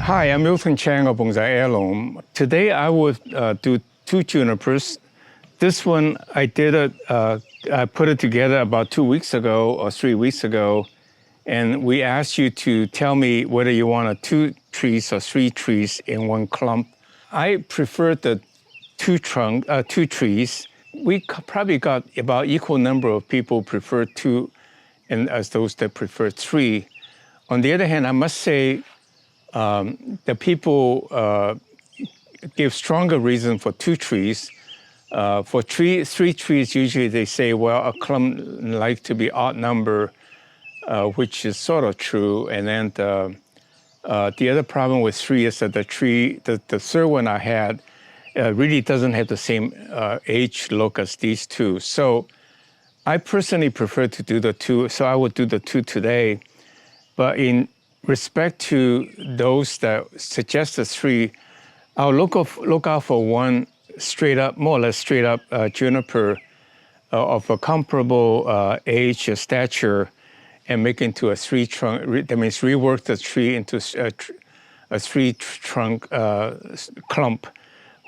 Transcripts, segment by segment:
Hi, I'm miltonchang of Bonsaiheirloom. Today I would do two junipers. This one I put it together about 2 weeks ago or 3 weeks ago, and we asked you to tell me whether you want 2 trees or 3 trees in one clump. I prefer the two trees. We probably got about equal number of people prefer 2 and as those that prefer 3. On the other hand, I must say the people give stronger reason for 2 trees. For 3 trees, usually they say, well, a clump like to be odd number, which is sort of true. And then the other problem with 3 is that the third one I had really doesn't have the same age look as these 2. So I personally prefer to do the 2, so I would do the 2 today. But in respect to those that suggest the 3, I'll look out for one straight up, more or less straight up juniper of a comparable age or stature, and make into a 3 trunk. That means rework the tree into a 3 trunk clump,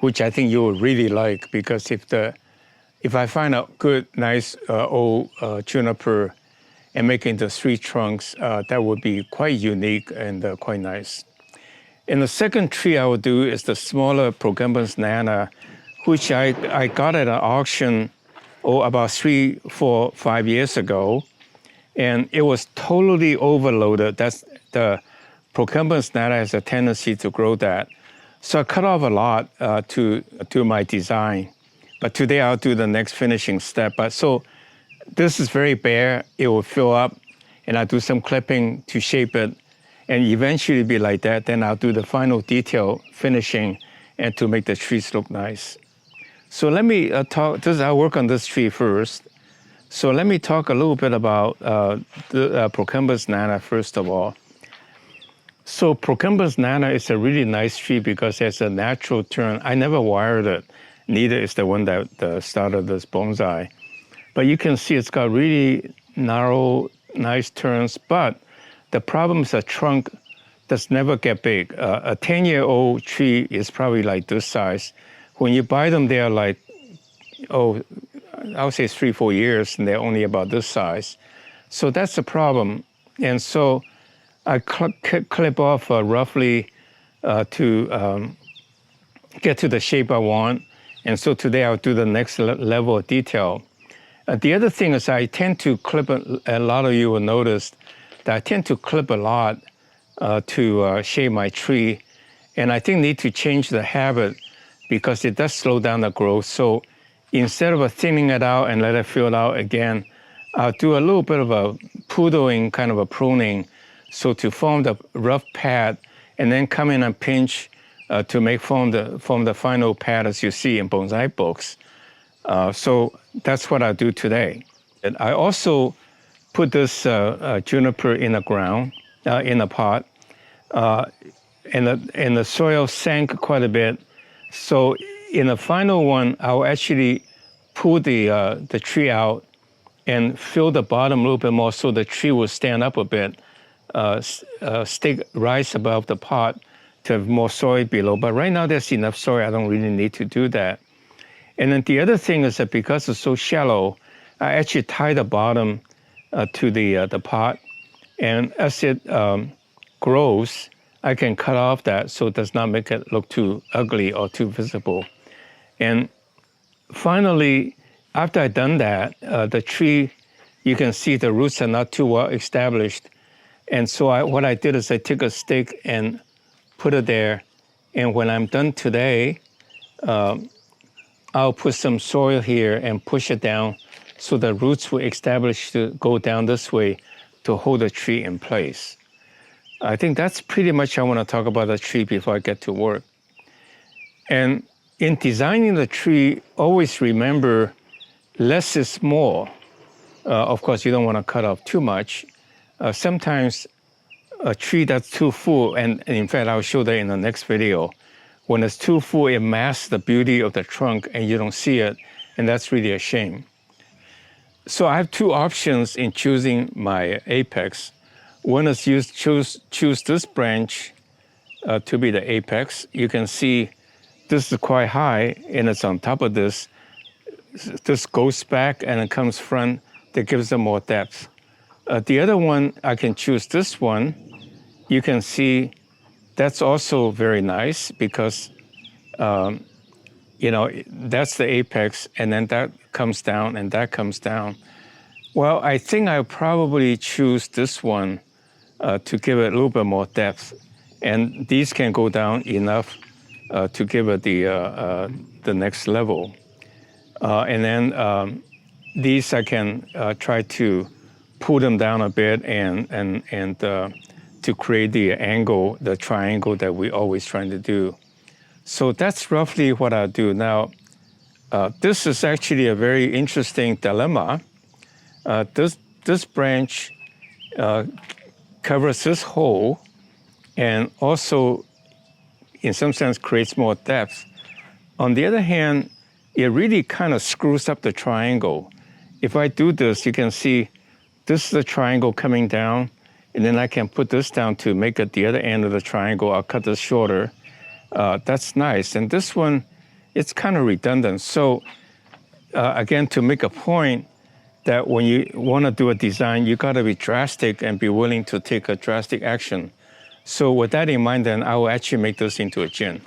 which I think you will really like, because if I find a good, nice old juniper and make it into 3 trunks, that would be quite unique and quite nice. And the second tree I would do is the smaller Procumbens nana, which I got at an auction about 3, 4, 5 years ago, and it was totally overloaded. That's the Procumbens nana has a tendency to grow that. So I cut off a lot to my design. But today I'll do the next finishing step. So this is very bare. It will fill up, and I'll do some clipping to shape it, and eventually be like that. Then I'll do the final detail finishing and to make the trees look nice. So let me I'll work on this tree first. So let me talk a little bit about the Procumbens nana first of all. So Procumbens nana is a really nice tree because it has a natural turn. I never wired it. Neither is the one that started this bonsai. But you can see it's got really narrow, nice turns, but the problem is the trunk does never get big. A 10-year-old tree is probably like this size. When you buy them, they're like, I would say 3, 4 years, and they're only about this size. So that's the problem. And so I clip off roughly to get to the shape I want. And so today I'll do the next level of detail. The other thing is I tend to clip, a lot of you will notice that I tend to clip a lot to shape my tree. And I think need to change the habit because it does slow down the growth. So instead of thinning it out and let it fill out again, I'll do a little bit of a poodling, kind of a pruning, so to form the rough pad, and then come in and pinch to form the final pad as you see in bonsai books. So that's what I do today. And I also put this juniper in the ground, in a pot, and the soil sank quite a bit. So in the final one, I'll actually pull the tree out and fill the bottom a little bit more so the tree will stand up a bit, rise above the pot to have more soil below. But right now there's enough soil, I don't really need to do that. And then the other thing is that because it's so shallow, I actually tie the bottom to the pot. And as it grows, I can cut off that so it does not make it look too ugly or too visible. And finally, after I've done that, the tree, you can see the roots are not too well established. And so what I did is I took a stick and put it there. And when I'm done today, I'll put some soil here and push it down so the roots will establish to go down this way to hold the tree in place. I think that's pretty much I want to talk about the tree before I get to work. And in designing the tree, always remember less is more. Of course, you don't want to cut off too much. Sometimes a tree that's too full, and in fact, I'll show that in the next video. When it's too full, it masks the beauty of the trunk and you don't see it, and that's really a shame. So I have 2 options in choosing my apex. One is choose this branch to be the apex. You can see this is quite high, and it's on top of this. This goes back and it comes front. That gives them more depth. The other one, I can choose this one. You can see that's also very nice because, you know, that's the apex, and then that comes down and that comes down. Well, I think I'll probably choose this one to give it a little bit more depth. And these can go down enough to give it the next level. And then these I can try to pull them down a bit and to create the angle, the triangle that we always trying to do. So that's roughly what I'll do. Now, this is actually a very interesting dilemma. This branch covers this hole and also, in some sense, creates more depth. On the other hand, it really kind of screws up the triangle. If I do this, you can see this is the triangle coming down, and then I can put this down to make it the other end of the triangle. I'll cut this shorter. That's nice. And this one, it's kind of redundant. So again, to make a point that when you want to do a design, you got to be drastic and be willing to take a drastic action. So with that in mind, then I will actually make this into a jin.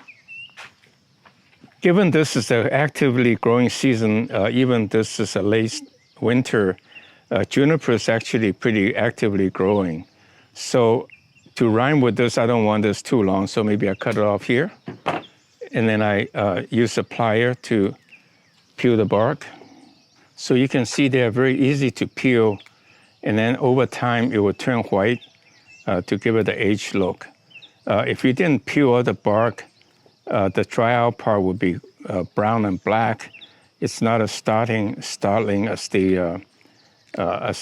Given this is an actively growing season, even this is a late winter, juniper is actually pretty actively growing. So to rhyme with this, I don't want this too long, so maybe I cut it off here. And then I use a plier to peel the bark. So you can see they are very easy to peel, and then over time it will turn white to give it the aged look. If you didn't peel all the bark, the dry out part would be brown and black. It's not as startling as the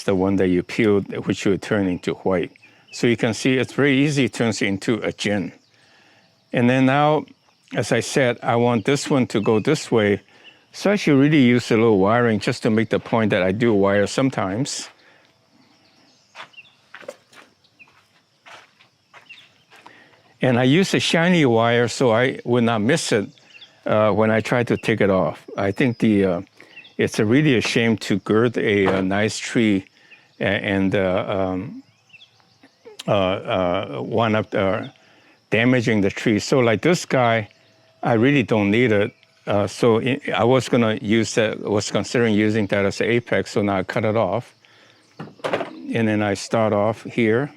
one that you peeled, which will turn into white. So you can see it's very easy, it turns into a jin. And then now, as I said, I want this one to go this way. So I should really use a little wiring just to make the point that I do wire sometimes. And I use a shiny wire so I will not miss it when I try to take it off. I think it's really a shame to gird a nice tree and wind up damaging the tree. So like this guy, I really don't need it. So I was gonna use that, was considering using that as an apex, so now I cut it off. And then I start off here.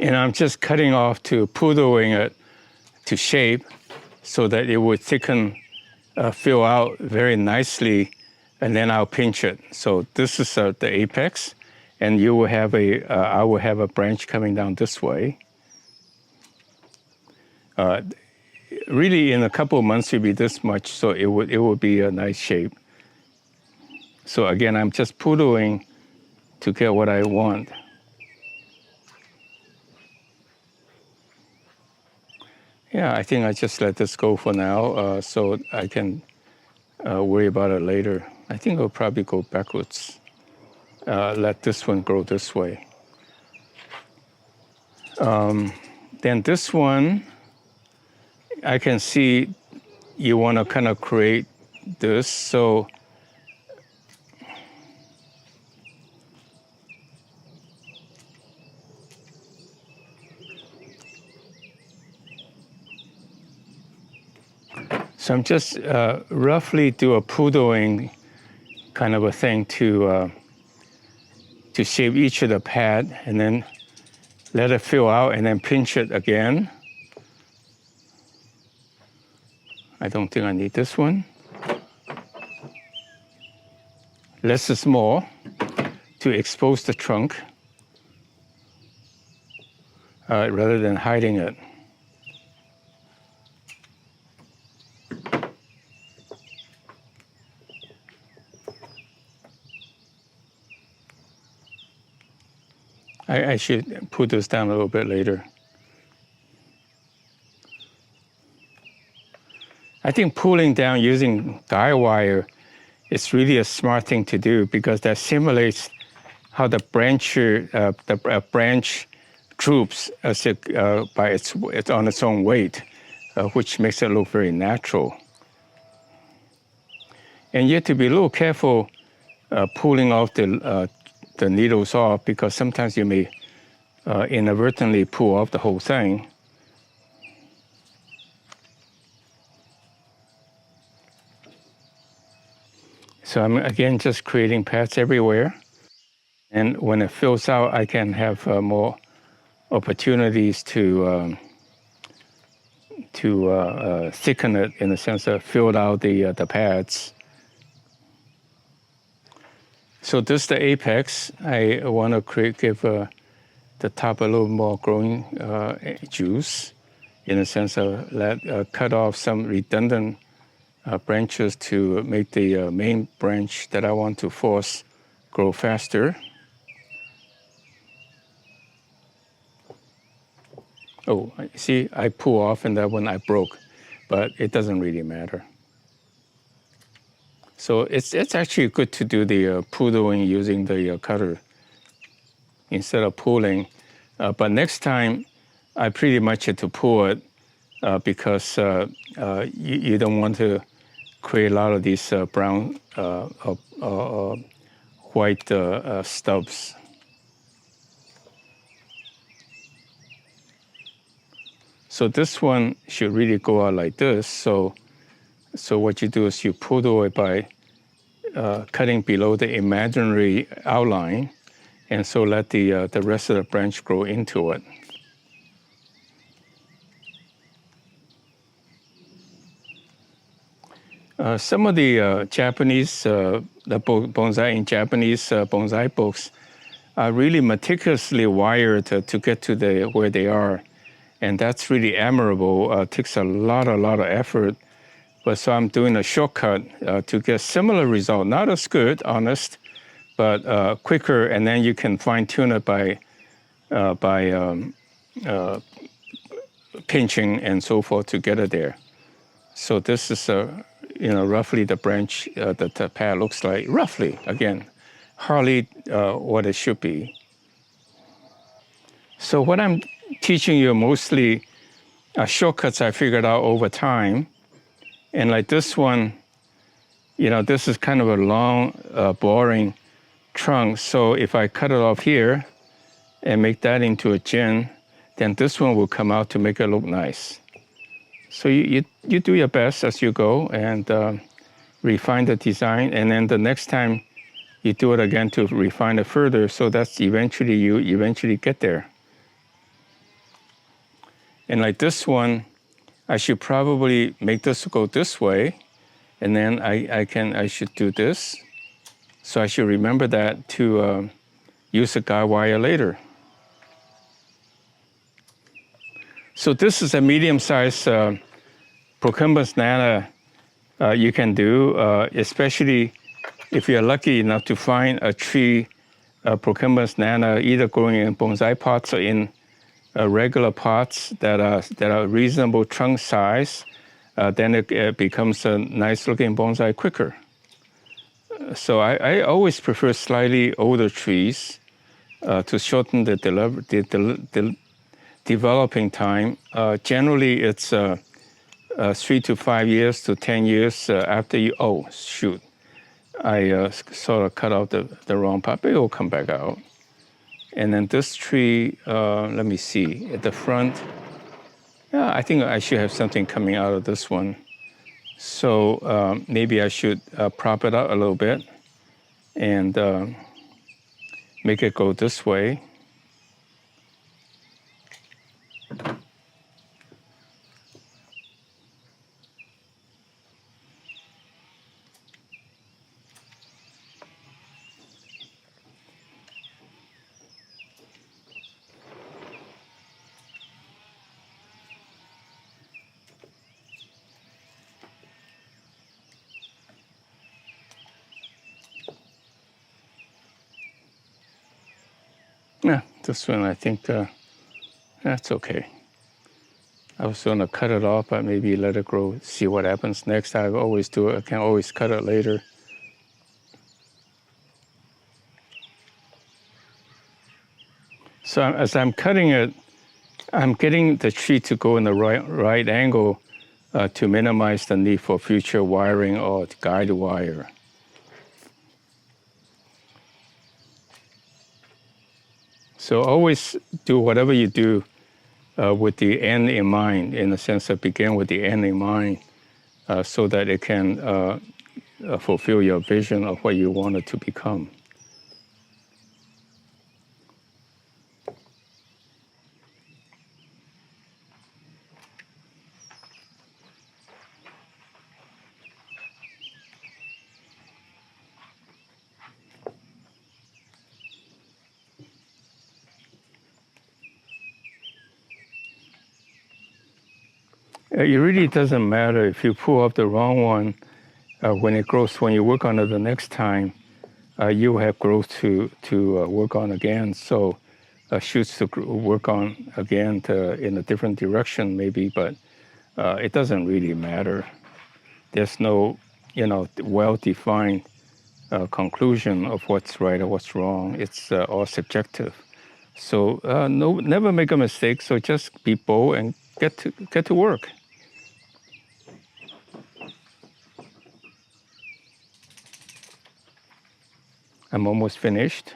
And I'm just cutting off to poodling it to shape so that it would thicken, fill out very nicely, and then I'll pinch it. So this is the apex, and you will have I will have a branch coming down this way. Really, in a couple of months, it'll be this much, so it would be a nice shape. So again, I'm just poodling to get what I want. Yeah, I think I just let this go for now, so I can worry about it later. I think I'll probably go backwards. Let this one grow this way. Then this one, I can see you want to kind of create this, so I'm just roughly do a poodling kind of a thing to shape each of the pad, and then let it fill out, and then pinch it again. I don't think I need this one. Less is more to expose the trunk rather than hiding it. I should put this down a little bit later. I think pulling down using guy wire is really a smart thing to do because that simulates how the branch droops as by its on its own weight, which makes it look very natural. And you have to be a little careful pulling off the needles off because sometimes you may inadvertently pull off the whole thing. So I'm again just creating paths everywhere. And when it fills out, I can have more opportunities to thicken it in the sense of fill out the pads. So this is the apex. I want to give the top a little more growing juice in the sense of cut off some redundant branches to make the main branch that I want to force grow faster. Oh, see, I pull off and that one I broke, but it doesn't really matter. So it's actually good to do the poodling using the cutter instead of pulling. But next time, I pretty much had to pull it because you don't want to create a lot of these brown, white stubs. So this one should really go out like this. So what you do is you poodle it by cutting below the imaginary outline, and so let the rest of the branch grow into it. Some of the Japanese, the bonsai in Japanese bonsai books are really meticulously wired to get to where they are. And that's really admirable. It takes a lot of effort. But so I'm doing a shortcut to get similar result. Not as good, honest, but quicker. And then you can fine tune it by pinching and so forth to get it there. So this is roughly the branch that the pad looks like. Roughly, again, hardly what it should be. So what I'm teaching you mostly shortcuts I figured out over time. And like this one, this is kind of a long, boring trunk. So if I cut it off here and make that into a jin, then this one will come out to make it look nice. So you do your best as you go and refine the design. And then the next time you do it again to refine it further. So that's you eventually get there. And like this one, I should probably make this go this way, and then I should do this. So I should remember that to use a guide wire later. So this is a medium-sized Procumbens nana you can do, especially if you're lucky enough to find a tree, Procumbens nana, either growing in bonsai pots or in regular pots that are reasonable trunk size, then it becomes a nice looking bonsai quicker. So I always prefer slightly older trees to shorten the developing time. Generally, it's 3 to 5 years to 10 years after you. Oh shoot! I sort of cut out the wrong part, but it will come back out. And then this tree, let me see, at the front, yeah, I think I should have something coming out of this one. So maybe I should prop it up a little bit and make it go this way. Yeah, This one, I think that's okay. I was going to cut it off, but maybe let it grow, see what happens next. I always do it. I can always cut it later. So as I'm cutting it, I'm getting the tree to go in the right angle to minimize the need for future wiring or guide wire. So always do whatever you do with the end in mind, in the sense of begin with the end in mind, so that it can fulfill your vision of what you want it to become. It really doesn't matter if you pull up the wrong one. When it grows, when you work on it the next time, you have growth to work on again. So shoots to work on again in a different direction maybe, but it doesn't really matter. There's no, well-defined conclusion of what's right or what's wrong. It's all subjective. So never make a mistake. So just be bold and get to work. I'm almost finished.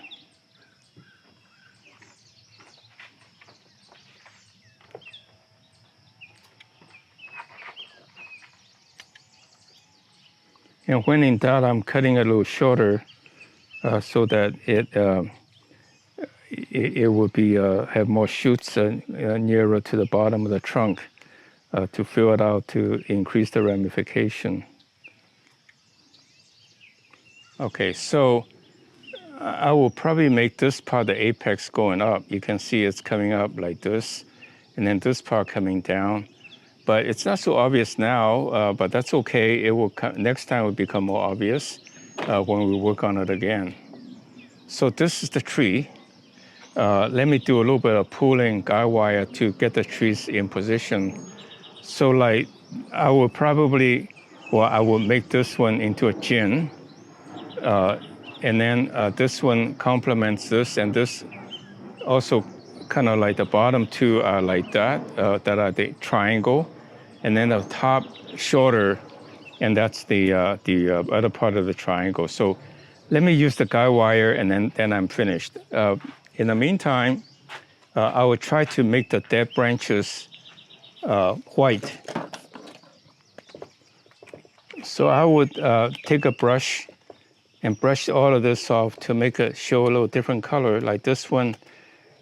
And when in doubt, I'm cutting a little shorter so that it will be have more shoots nearer to the bottom of the trunk to fill it out to increase the ramification. Okay, so I will probably make this part the apex going up. You can see it's coming up like this, and then this part coming down. But it's not so obvious now, but that's okay. It will next time it will become more obvious when we work on it again. So this is the tree. Let me do a little bit of pulling guide wire to get the trees in position. So like I will probably, I will make this one into a jin. And then this one complements this, and this also kind of like the bottom two are like that, that are the triangle. And then the top shorter, and that's the other part of the triangle. So let me use the guide wire, and then I'm finished. In the meantime, I will try to make the dead branches white. So I would take a brush and brush all of this off to make it show a little different color. Like this one,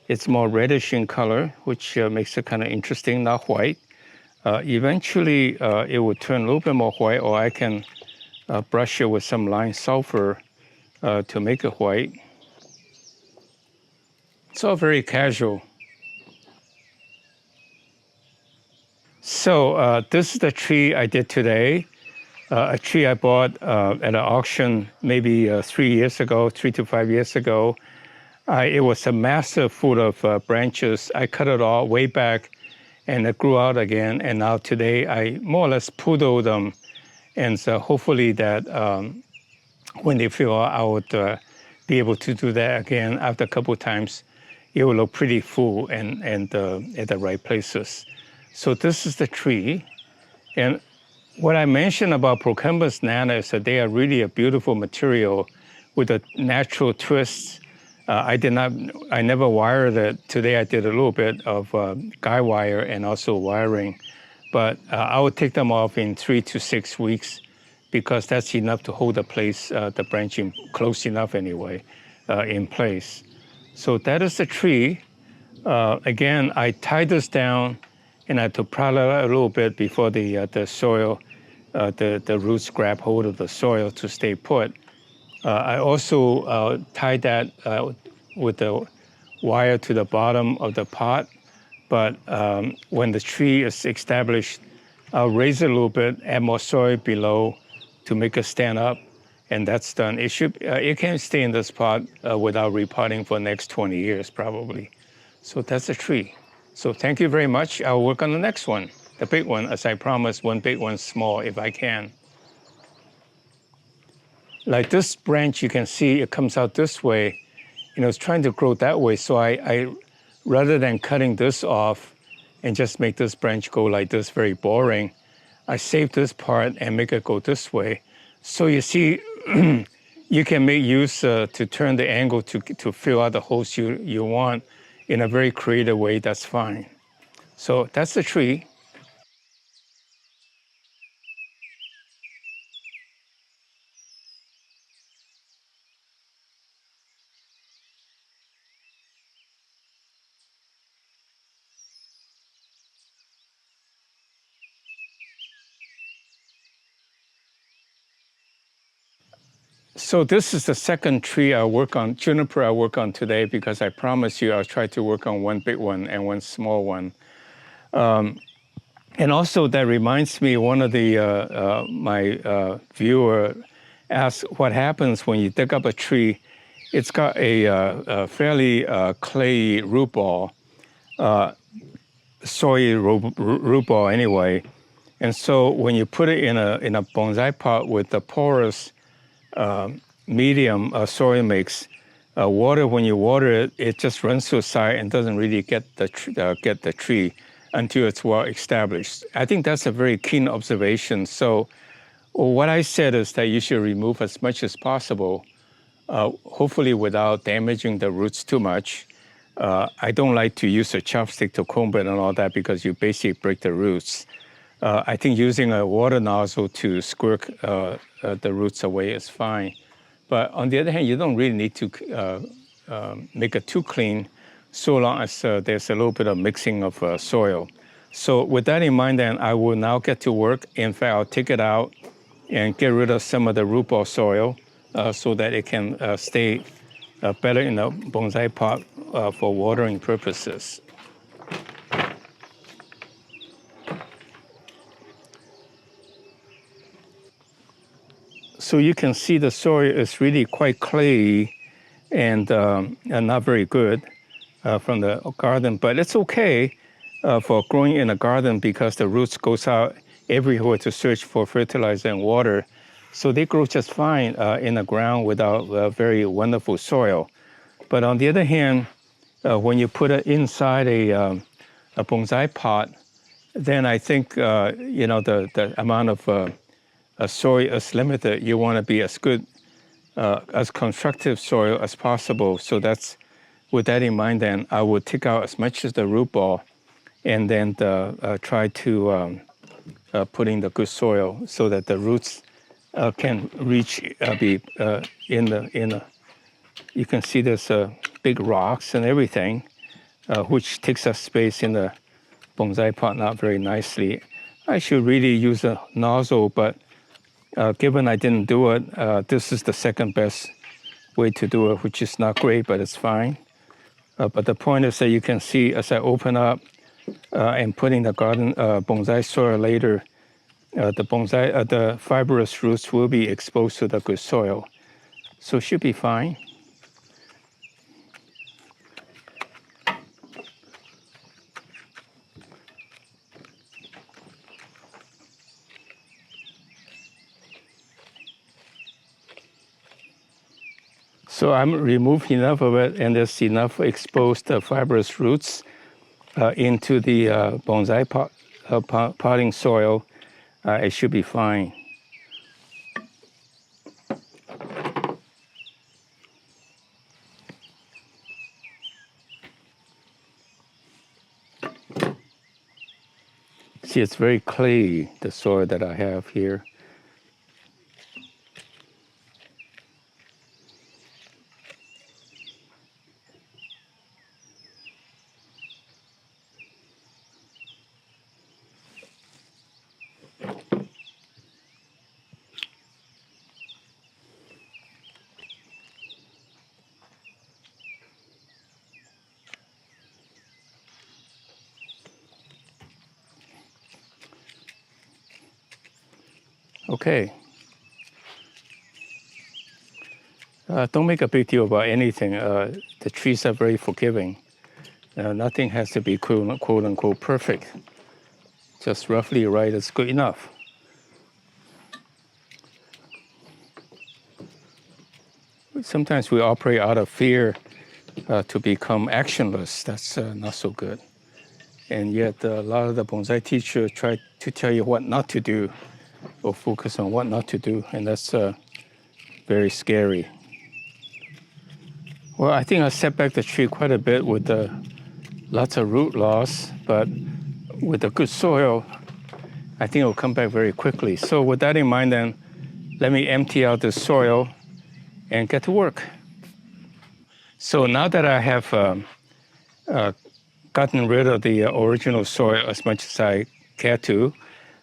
it's more reddish in color, which makes it kind of interesting, not white. Eventually, it will turn a little bit more white, or I can brush it with some lime sulfur to make it white. It's all very casual. So this is the tree I did today. A tree I bought at an auction maybe 3 to 5 years ago. It was a massive full of branches. I cut it all way back, and it grew out again. And now today I more or less poodle them. And so hopefully that when they fill out, I would be able to do that again after a couple of times. It will look pretty full and at the right places. So this is the tree. And what I mentioned about Procumbens nana is that they are really a beautiful material with a natural twist. I never wired it. Today I did a little bit of guide wire and also wiring, but I would take them off in 3 to 6 weeks because that's enough to hold the branching close enough anyway, in place. So that is the tree. Again, I tied this down and I had to prod it a little bit before the soil, the roots grab hold of the soil to stay put. I also tied that with the wire to the bottom of the pot, but when the tree is established, I'll raise it a little bit, add more soil below to make it stand up, and that's done. It can stay in this pot without repotting for the next 20 years probably. So that's a tree. So thank you very much. I'll work on the next one, the big one, as I promised, one big, one small, if I can. Like this branch, you can see it comes out this way. It's trying to grow that way. So I rather than cutting this off and just make this branch go like this, very boring, I save this part and make it go this way. So you see, you can make use to turn the angle to fill out the holes you want in a very creative way. That's fine. So that's the tree. So this is the second tree I work on, juniper I work on today, because I promised you I'll try to work on one big one and one small one. And also that reminds me, one of the my viewer asked what happens when you dig up a tree. It's got a fairly clayey root ball, soily root ball anyway. And so when you put it in a bonsai pot with the porous medium soil mix, water, when you water it, it just runs to the side and doesn't really get the tree until it's well established. I think that's a very keen observation. So what I said is that you should remove as much as possible, hopefully without damaging the roots too much. I don't like to use a chopstick to comb it and all that because you basically break the roots. I think using a water nozzle to squirt the roots away is fine. But on the other hand, you don't really need to make it too clean, so long as there's a little bit of mixing of soil. So with that in mind, then I will now get to work. In fact, I'll take it out and get rid of some of the root ball soil so that it can stay better in the bonsai pot for watering purposes. So you can see the soil is really quite clayey and not very good from the garden, but it's okay for growing in a garden because the roots goes out everywhere to search for fertilizer and water. So they grow just fine in the ground without very wonderful soil. But on the other hand, when you put it inside a bonsai pot, then I think the amount of soil is limited. You want to be as good, as constructive soil as possible. So that's, with that in mind, then I would take out as much as the root ball and then try to put in the good soil so that the roots can reach, be in the, you can see there's big rocks and everything, which takes up space in the bonsai pot not very nicely. I should really use a nozzle, but given I didn't do it, this is the second best way to do it, which is not great, but it's fine. But the point is that you can see as I open up and put in the garden bonsai soil later, the fibrous roots will be exposed to the good soil. So it should be fine. So I'm removing enough of it, and there's enough exposed fibrous roots into the bonsai potting soil. It should be fine. See, it's very clayey, the soil that I have here. Okay. Don't make a big deal about anything. The trees are very forgiving. Nothing has to be quote unquote perfect. Just roughly right is good enough. Sometimes we operate out of fear to become actionless. That's not so good. And yet a lot of the bonsai teachers try to tell you what not to do or focus on what not to do, and that's very scary. Well, I think I set back the tree quite a bit with lots of root loss, but with the good soil, I think it'll come back very quickly. So with that in mind, then, let me empty out the soil and get to work. So now that I have gotten rid of the original soil as much as I care to,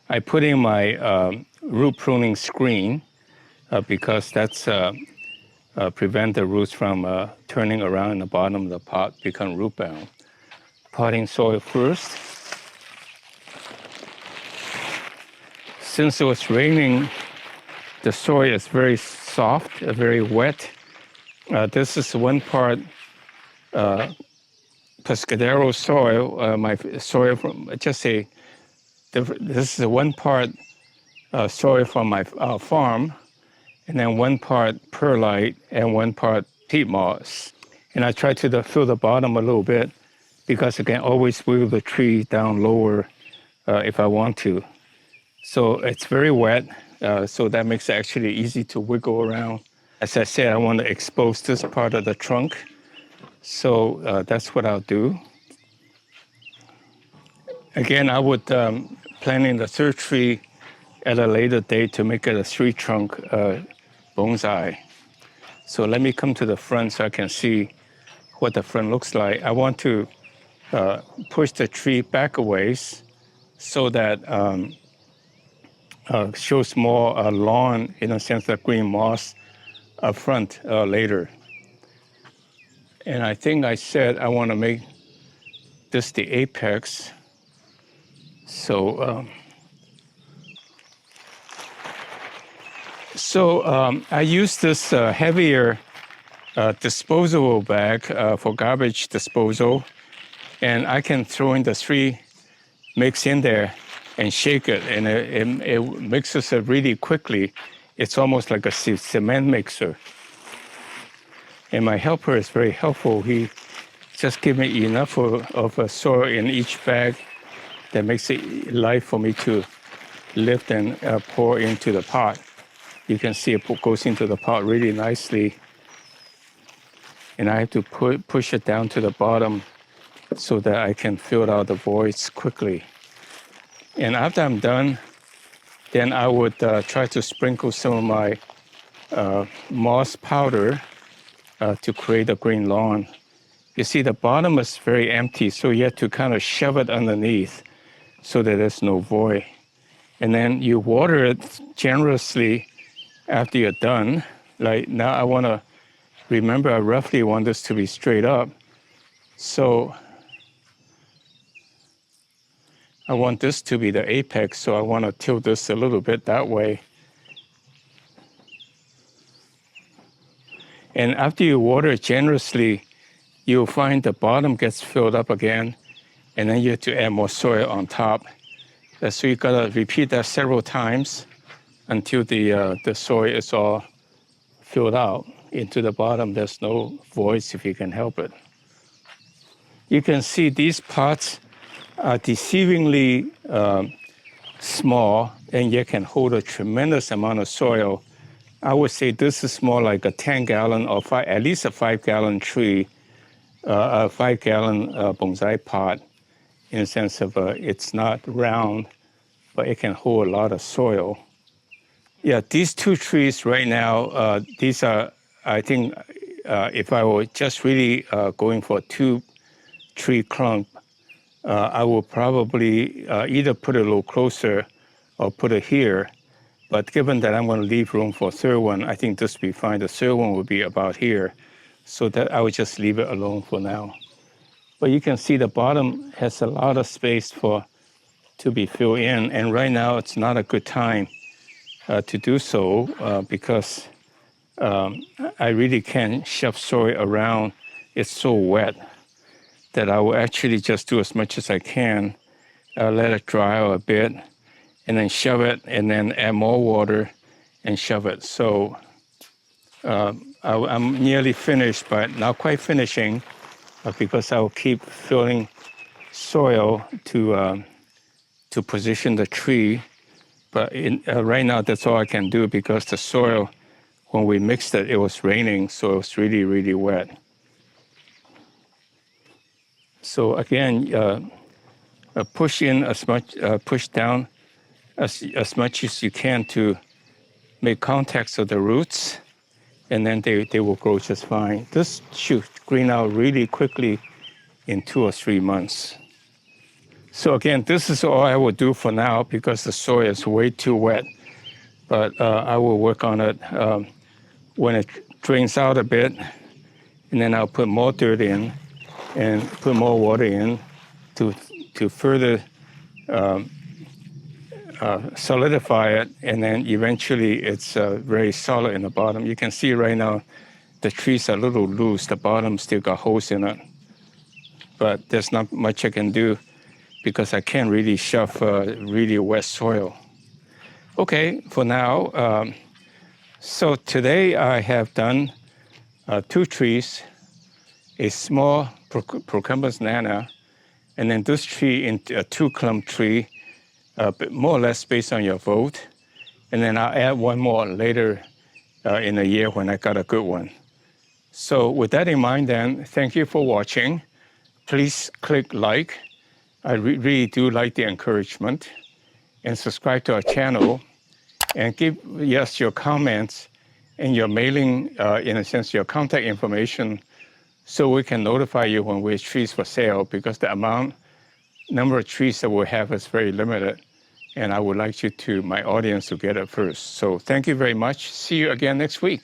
I put in my root pruning screen because that's prevent the roots from turning around in the bottom of the pot, become root bound. Potting soil first. Since it was raining, the soil is very soft, very wet. This is 1 part Pescadero soil, my soil from, just say, this is 1 part soil from my farm, and then 1 part perlite and 1 part peat moss. And I try to fill the bottom a little bit because I can always wheel the tree down lower if I want to. So it's very wet, so that makes it actually easy to wiggle around. As I said, I want to expose this part of the trunk, so that's what I'll do. Again, I would plant in the 3rd tree at a later date to make it a 3-trunk bonsai. So let me come to the front so I can see what the front looks like. I want to push the tree back a ways so that shows more lawn, in a sense, of green moss up front later. And I think I said I want to make this the apex. So, I use this heavier disposable bag for garbage disposal, and I can throw in the 3 mix in there and shake it, and it mixes it really quickly. It's almost like a cement mixer. And my helper is very helpful. He just gives me enough of soil in each bag that makes it light for me to lift and pour into the pot. You can see it goes into the pot really nicely. And I have to push it down to the bottom so that I can fill out the voids quickly. And after I'm done, then I would try to sprinkle some of my moss powder to create a green lawn. You see, the bottom is very empty, so you have to kind of shove it underneath so that there's no void. And then you water it generously after you're done. Like now I want to, remember, I roughly want this to be straight up. So I want this to be the apex, so I want to tilt this a little bit that way. And after you water it generously, you'll find the bottom gets filled up again, and then you have to add more soil on top. So you gotta repeat that several times until the soil is all filled out into the bottom. There's no voids if you can help it. You can see these pots are deceivingly small, and yet can hold a tremendous amount of soil. I would say this is more like a 10-gallon or at least a 5-gallon tree, a 5-gallon bonsai pot, in the sense of it's not round, but it can hold a lot of soil. Yeah, these 2 trees right now, these are, I think, if I were just really going for a 2-tree clump, I will probably either put it a little closer or put it here. But given that I'm going to leave room for a 3rd one, I think this will be fine. The 3rd one will be about here, so that I would just leave it alone for now. But you can see the bottom has a lot of space to be filled in, and right now it's not a good time to do so because I really can't shove soil around. It's so wet that I will actually just do as much as I can, let it dry out a bit, and then shove it, and then add more water and shove it. So I'm nearly finished, but not quite finishing, because I will keep filling soil to position the tree. But right now, that's all I can do because the soil, when we mixed it, it was raining, so it was really, really wet. So again, push in as much, push down as much as you can to make contacts with the roots, and then they will grow just fine. This should green out really quickly in 2 or 3 months. So again, this is all I will do for now because the soil is way too wet, but I will work on it when it drains out a bit, and then I'll put more dirt in and put more water in to further solidify it, and then eventually it's very solid in the bottom. You can see right now the trees are a little loose. The bottom still got holes in it, but there's not much I can do because I can't really shove really wet soil. Okay, for now, so today I have done 2 trees, a small Procumbens nana, and then this tree in a 2 clump tree, more or less based on your vote. And then I'll add one more later in the year when I got a good one. So with that in mind then, thank you for watching. Please click like. I really do like the encouragement. And subscribe to our channel. And give us your comments and your mailing, in a sense, your contact information, so we can notify you when we have trees for sale, because the number of trees that we have is very limited. And I would like my audience to get it first. So thank you very much. See you again next week.